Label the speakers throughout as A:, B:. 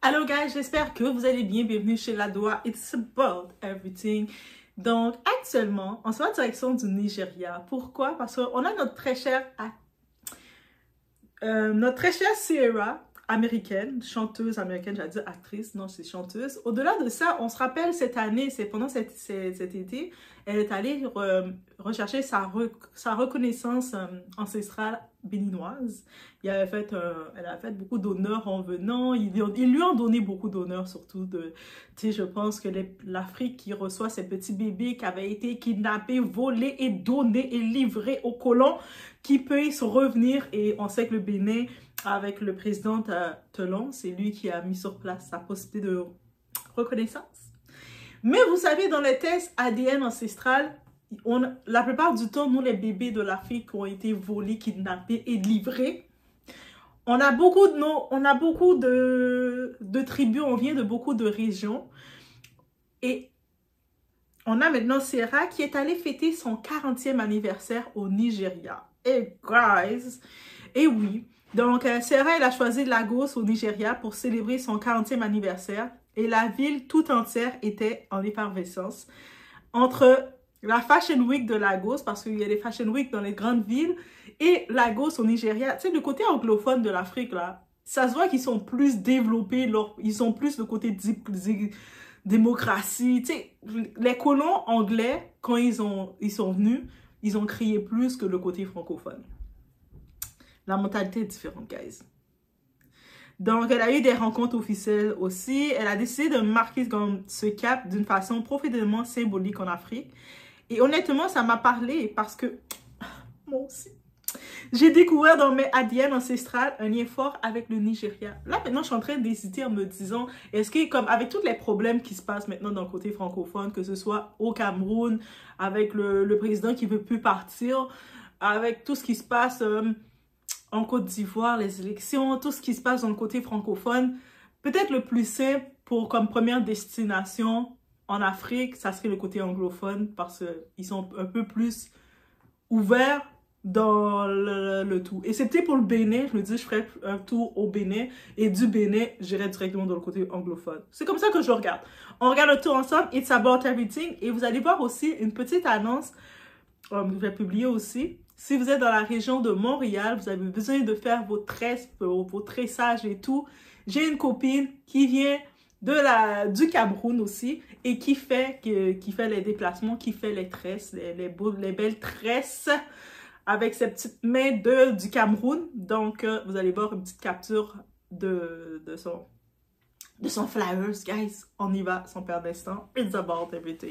A: Hello guys, j'espère que vous allez bien. Bienvenue chez Ladoa. It's about everything. Donc actuellement, on se va en direction du Nigeria. Pourquoi? Parce qu'on a notre très chère Ciara, américaine, chanteuse américaine, j'allais dire actrice, non c'est chanteuse. Au-delà de ça, on se rappelle cette année, c'est pendant cet été, elle est allée rechercher sa reconnaissance ancestrale béninoise. Elle a fait beaucoup d'honneurs en venant, ils lui ont donné beaucoup d'honneurs surtout. Je pense que l'Afrique qui reçoit ces petits bébés qui avaient été kidnappés, volés et donnés et livrés aux colons, qui puissent revenir. Et on sait que le Bénin, avec le président Talon, c'est lui qui a mis sur place sa possibilité de reconnaissance. Mais vous savez, dans les tests ADN ancestral, la plupart du temps, nous, les bébés de l'Afrique ont été volés, kidnappés et livrés. On a beaucoup de tribus, on vient de beaucoup de régions. Et on a maintenant Ciara qui est allée fêter son 40e anniversaire au Nigeria. Et guys, et oui, donc Ciara, elle a choisi Lagos au Nigeria pour célébrer son 40e anniversaire. Et la ville tout entière était en effervescence entre la Fashion Week de Lagos, parce qu'il y a des Fashion Week dans les grandes villes, et Lagos au Nigeria. Tu sais, le côté anglophone de l'Afrique, là, ça se voit qu'ils sont plus développés, ils ont plus le côté démocratie. Tu sais, les colons anglais, quand ils sont venus, ils ont crié plus que le côté francophone. La mentalité est différente, guys. Donc, elle a eu des rencontres officielles aussi. Elle a décidé de marquer ce cap d'une façon profondément symbolique en Afrique. Et honnêtement, ça m'a parlé parce que, moi aussi, j'ai découvert dans mes ADN ancestrales un lien fort avec le Nigeria. Là, maintenant, je suis en train d'hésiter en me disant, est-ce que, comme avec tous les problèmes qui se passent maintenant dans le côté francophone, que ce soit au Cameroun, avec le président qui ne veut plus partir, avec tout ce qui se passe en Côte d'Ivoire, les élections, tout ce qui se passe dans le côté francophone, peut-être le plus simple pour comme première destination en Afrique, ça serait le côté anglophone parce qu'ils sont un peu plus ouverts dans le tout. Et c'est peut-être pour le Bénin, je me dis je ferais un tour au Bénin et du Bénin, j'irais directement dans le côté anglophone. C'est comme ça que je regarde. On regarde le tour ensemble, It's About Everything, et vous allez voir aussi une petite annonce, je vais publier aussi. Si vous êtes dans la région de Montréal, vous avez besoin de faire vos tresses, vos tressages et tout. J'ai une copine qui vient du Cameroun aussi et qui fait les déplacements, qui fait les tresses, les belles tresses avec ses petites mains du Cameroun. Donc, vous allez voir une petite capture de son flyers, guys. On y va, son père d'instant. It's about everything.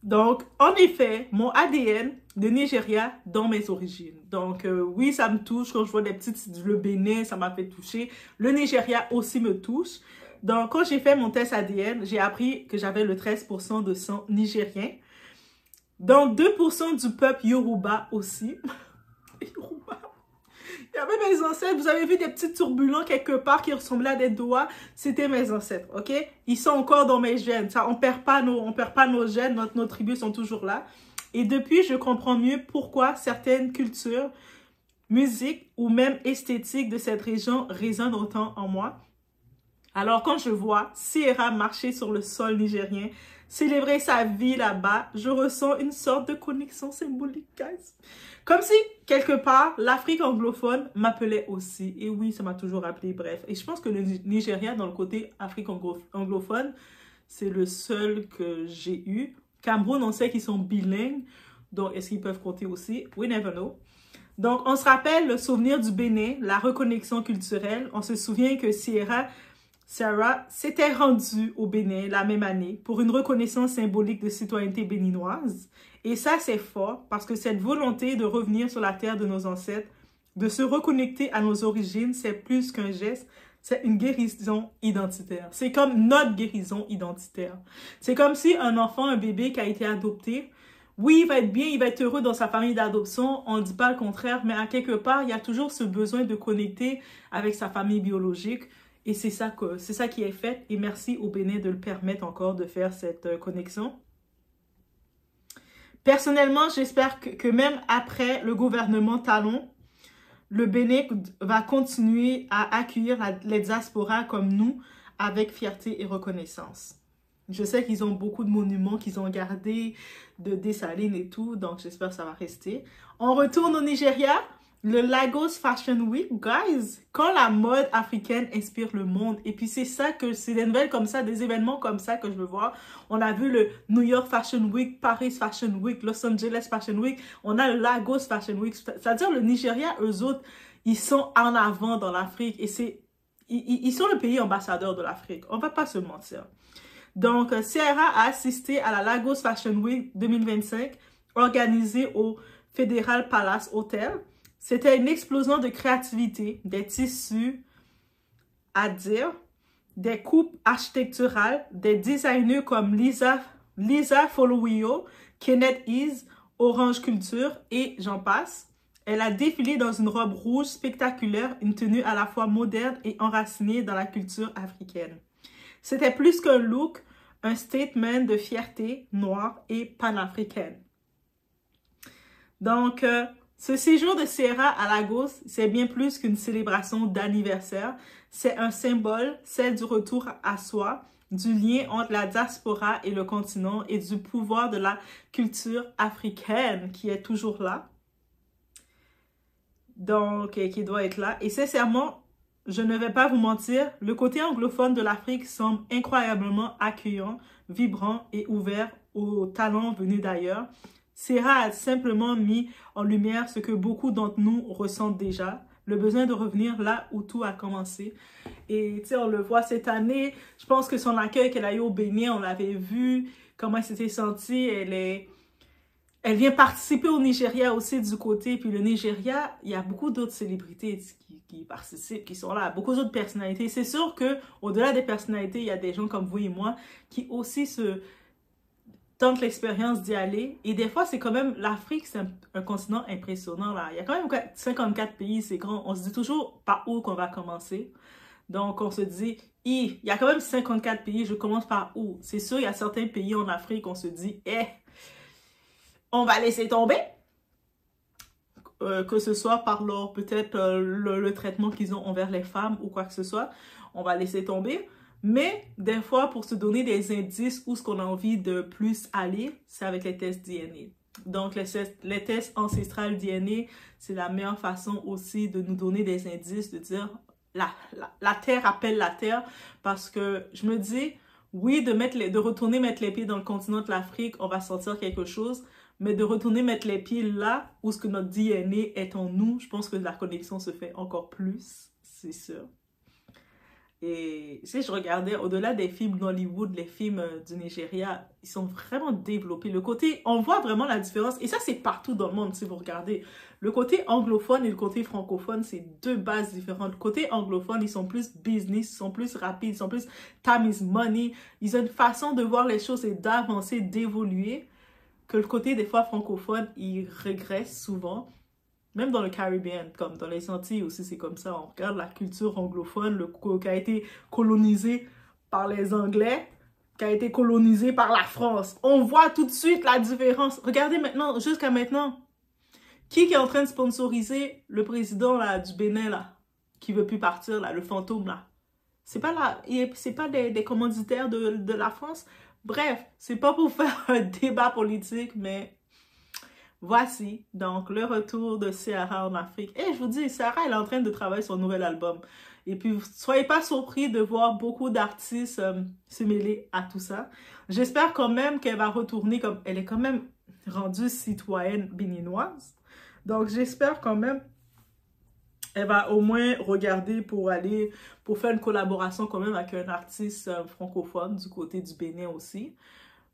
A: Donc, en effet, mon ADN de Nigeria dans mes origines. Donc, oui, ça me touche. Quand je vois le Bénin, ça m'a fait toucher. Le Nigeria aussi me touche. Donc, quand j'ai fait mon test ADN, j'ai appris que j'avais le 13% de sang nigérien. Donc, 2% du peuple Yoruba aussi. Yoruba. Il y avait mes ancêtres, vous avez vu des petits turbulents quelque part qui ressemblaient à des doigts, c'était mes ancêtres, ok? Ils sont encore dans mes gènes, ça, on perd pas nos gènes, nos tribus sont toujours là. Et depuis, je comprends mieux pourquoi certaines cultures, musique ou même esthétique de cette région résonnent autant en moi. Alors, quand je vois Ciara marcher sur le sol nigérien, célébrer sa vie là-bas, je ressens une sorte de connexion symbolique, guys. Comme si, quelque part, l'Afrique anglophone m'appelait aussi. Et oui, ça m'a toujours appelé, bref. Et je pense que le Nigeria, dans le côté Afrique anglophone, c'est le seul que j'ai eu. Cameroun, on sait qu'ils sont bilingues. Donc, est-ce qu'ils peuvent compter aussi? We never know. Donc, on se rappelle le souvenir du Bénin, la reconnexion culturelle. On se souvient que Ciara s'était rendue au Bénin la même année pour une reconnaissance symbolique de citoyenneté béninoise. Et ça, c'est fort parce que cette volonté de revenir sur la terre de nos ancêtres, de se reconnecter à nos origines, c'est plus qu'un geste, c'est une guérison identitaire. C'est comme notre guérison identitaire. C'est comme si un enfant, un bébé qui a été adopté, Oui, il va être bien, il va être heureux dans sa famille d'adoption, on ne dit pas le contraire, mais à quelque part, il y a toujours ce besoin de connecter avec sa famille biologique. Et c'est ça qui est fait. Et merci au Bénin de le permettre encore de faire cette connexion. Personnellement, j'espère que même après le gouvernement Talon, le Bénin va continuer à accueillir les diasporas comme nous avec fierté et reconnaissance. Je sais qu'ils ont beaucoup de monuments qu'ils ont gardés, de Dessalines et tout, donc j'espère que ça va rester. On retourne au Nigeria, le Lagos Fashion Week, guys, quand la mode africaine inspire le monde. Et puis c'est des nouvelles comme ça, des événements comme ça que je veux voir. On a vu le New York Fashion Week, Paris Fashion Week, Los Angeles Fashion Week, on a le Lagos Fashion Week. C'est-à-dire le Nigeria, eux autres, ils sont en avant dans l'Afrique et ils sont le pays ambassadeur de l'Afrique. On va pas se mentir. Donc, Ciara a assisté à la Lagos Fashion Week 2025 organisée au Federal Palace Hotel. C'était une explosion de créativité, des tissus à dire, des coupes architecturales, des designers comme Lisa Folowio, Kenneth Ease, Orange Culture et j'en passe. Elle a défilé dans une robe rouge spectaculaire, une tenue à la fois moderne et enracinée dans la culture africaine. C'était plus qu'un look, un statement de fierté noire et panafricaine. Donc, ce séjour de Ciara à Lagos, c'est bien plus qu'une célébration d'anniversaire. C'est un symbole, celle du retour à soi, du lien entre la diaspora et le continent et du pouvoir de la culture africaine qui est toujours là. Donc, qui doit être là. Et sincèrement, je ne vais pas vous mentir, le côté anglophone de l'Afrique semble incroyablement accueillant, vibrant et ouvert aux talents venus d'ailleurs. Ciara a simplement mis en lumière ce que beaucoup d'entre nous ressentent déjà, le besoin de revenir là où tout a commencé. Et tu sais, on le voit cette année, je pense que son accueil qu'elle a eu au Bénin, on l'avait vu, comment elle s'était sentie, elle vient participer au Nigeria aussi du côté. Puis le Nigeria, il y a beaucoup d'autres célébrités qui participent, qui sont là. Beaucoup d'autres personnalités. C'est sûr qu'au-delà des personnalités, il y a des gens comme vous et moi qui aussi tentent l'expérience d'y aller. Et des fois, c'est quand même... L'Afrique, c'est un continent impressionnant, là. Il y a quand même 54 pays, c'est grand. On se dit toujours par où qu'on va commencer. Donc, on se dit, il y a quand même 54 pays, je commence par où? C'est sûr, il y a certains pays en Afrique, on se dit, on va laisser tomber, que ce soit par leur peut-être le traitement qu'ils ont envers les femmes ou quoi que ce soit, on va laisser tomber. Mais des fois, pour se donner des indices où ce qu'on a envie de plus aller, c'est avec les tests DNA. Donc, les tests ancestrales DNA, c'est la meilleure façon aussi de nous donner des indices, de dire la Terre appelle la Terre, parce que je me dis, oui, de retourner mettre les pieds dans le continent de l'Afrique, on va sortir quelque chose. Mais de retourner mettre les pieds là où ce que notre DNA est en nous, je pense que la connexion se fait encore plus, c'est sûr. Et si je regardais au-delà des films d'Hollywood, les films du Nigeria, ils sont vraiment développés. Le côté, on voit vraiment la différence. Et ça, c'est partout dans le monde, si vous regardez. Le côté anglophone et le côté francophone, c'est deux bases différentes. Le côté anglophone, ils sont plus business, ils sont plus rapides, ils sont plus time is money. Ils ont une façon de voir les choses et d'avancer, d'évoluer. Que le côté des fois francophone, il régresse souvent. Même dans le Caribbean, comme dans les Antilles aussi, c'est comme ça. On regarde la culture anglophone qui a été colonisée par les Anglais, qui a été colonisée par la France. On voit tout de suite la différence. Regardez maintenant, jusqu'à maintenant, qui est en train de sponsoriser le président là, du Bénin, là, qui veut plus partir, là, le fantôme, là. C'est pas des commanditaires de la France. Bref, c'est pas pour faire un débat politique, mais voici donc le retour de Ciara en Afrique. Et je vous dis, Ciara, elle est en train de travailler sur un nouvel album. Et puis, soyez pas surpris de voir beaucoup d'artistes se mêler à tout ça. J'espère quand même qu'elle va retourner comme... Elle est quand même rendue citoyenne béninoise. Donc, j'espère quand même... Elle va au moins regarder pour faire une collaboration quand même avec un artiste francophone du côté du Bénin aussi.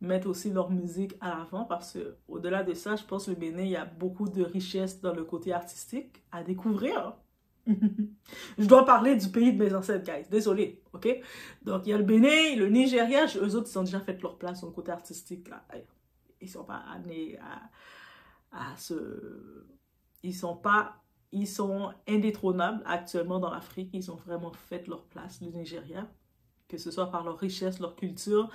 A: Mettre aussi leur musique à l'avant parce que au-delà de ça, je pense que le Bénin, il y a beaucoup de richesses dans le côté artistique à découvrir. Je dois parler du pays de mes ancêtres, guys. Désolé, ok? Donc, il y a le Bénin, le Nigeria. Eux autres, ils ont déjà fait leur place sur le côté artistique, là. ils sont pas amenés à se... Ils sont indétrônables actuellement dans l'Afrique. Ils ont vraiment fait leur place, le Nigeria, que ce soit par leur richesse, leur culture,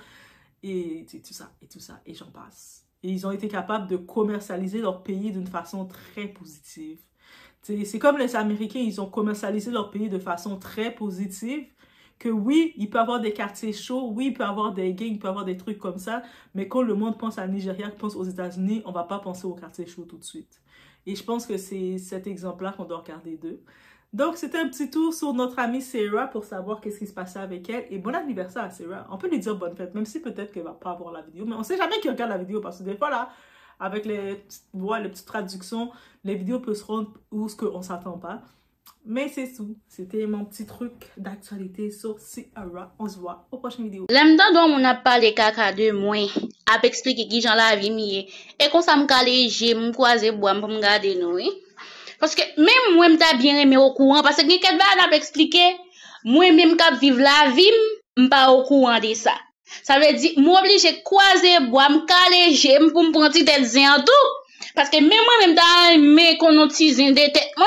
A: et tout ça, et j'en passe. Et ils ont été capables de commercialiser leur pays d'une façon très positive. C'est comme les Américains, ils ont commercialisé leur pays de façon très positive, que oui, il peut y avoir des quartiers chauds, oui, il peut y avoir des gangs, il peut y avoir des trucs comme ça, mais quand le monde pense à Nigeria, pense aux États-Unis, on va pas penser aux quartiers chauds tout de suite. Et je pense que c'est cet exemple-là qu'on doit regarder d'eux. Donc, c'était un petit tour sur notre amie Sarah pour savoir qu'est-ce qui se passait avec elle. Et bon anniversaire à Sarah. On peut lui dire bonne fête, même si peut-être qu'elle va pas voir la vidéo. Mais on sait jamais qui regarde la vidéo parce que des fois, là, avec les petites voix, les petites traductions, les vidéos peuvent se rendre où ce qu'on s'attend pas. Mais c'est tout. C'était mon petit truc d'actualité sur Sarah. On se voit aux prochaines vidéos.
B: L'aime dans on a parlé caca de moi, a expliqué qui j'en la vie mié. Et quand ça me calé, j'ai me croisé bois pour me garder nous, oui. Parce que même moi, m'ta bien aimé au courant, parce que quelqu'un va expliquer, moi même qu'à vivre la vie, m'pas au courant de ça. Ça veut dire, m'oblige croiser bois, m'caler, j'aime pour me prendre tête zin tout. Parce que même moi même t'as aimé qu'on a tizin de tête, moi.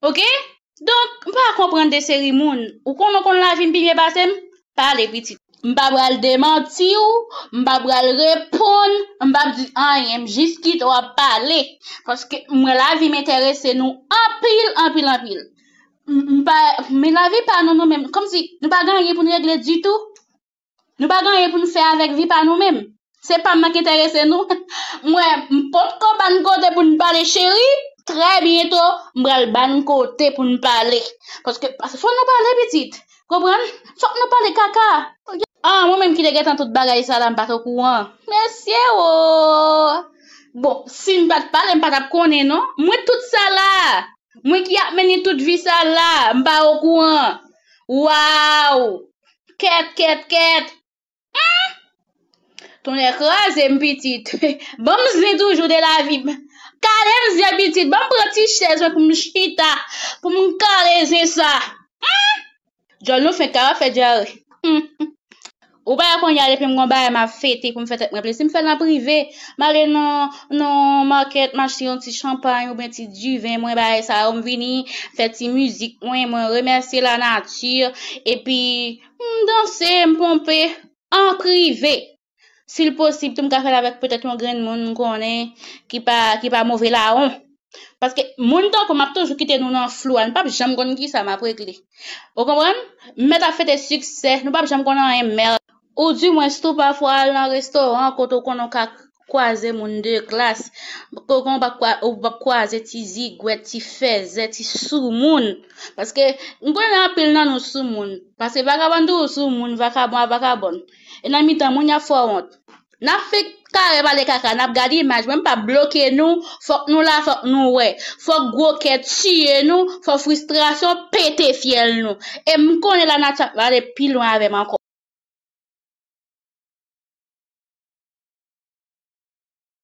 B: Ok? Donc, pas comprendre des cérémonies. Ou qu'on la vie bien passé, parler petit. M'pa bral démentir ou, m'pa bral répondre, m'pa dire rien, juste qui doit parler. Parce que moi la vie m'intéresse nous en pile. Mais la vie pas nous mêmes. Comme si nous pas gagner pour nous régler du tout. Nous pas gagner pour nous faire avec vie par nous-mêmes. C'est pas moi qui intéresse nous. Moi, m'porte comme ban côté pour nous parler chérie. Très bientôt, m'bral ban côté pour nous parler. Parce que faut nous parler petite. Comprendre? Faut nous parler caca. Ah, moi-même qui te toute bagaille ça là, m'pas au courant. Merci, oh. Bon, si m'pas parler, m'pas connaître, non? Moi, tout ça là. Moi qui a mené toute vie ça là, m'pas au courant. Waouh. Quête. Ton écrasé, m'petite. Bon, m'zé toujours de la vie. Calem, m'zé petite. Bon, petit chaise pour m'chita. Pour m'caler, ça. John nous fait carré, fait diarrhée. Ou pas qu'on y a depuis m'gomba m'a fêté pour me faire me plaisir me faire la privé m'aller non market m'acheter un petit champagne ou bien petit du vin moi ba ça on venir faire petit musique moi remercier la nature et puis danser me pomper en privé s'il possible tout me faire avec peut-être un grand monde connaît qui pas mauvais là on parce que mon temps comme m'a toujours quitté nous dans flou on pas jamais connait qui ça m'a réglé vous comprenez mettre à faire des succès nous pas jamais connait un merde. Ou du moins, tout parfois dans un restaurant, quand on a croisé mon de classe, quand on va croiser ti zigouet, ti fezet, ti sou moun. Parce que, on connaît un peu dans nos sou moun. Parce que vagabond sou moun, vagabond. Et dans mi-temps, moun y a fort honte. N'a fait carré par les caca, n'a gardé image, même pas bloquer nous, faut nous là, faut nous ouais. Faut gros qu'est tuer nous, faut frustration péter fiel nous. Et m'connais la nature, va aller plus loin avec encore.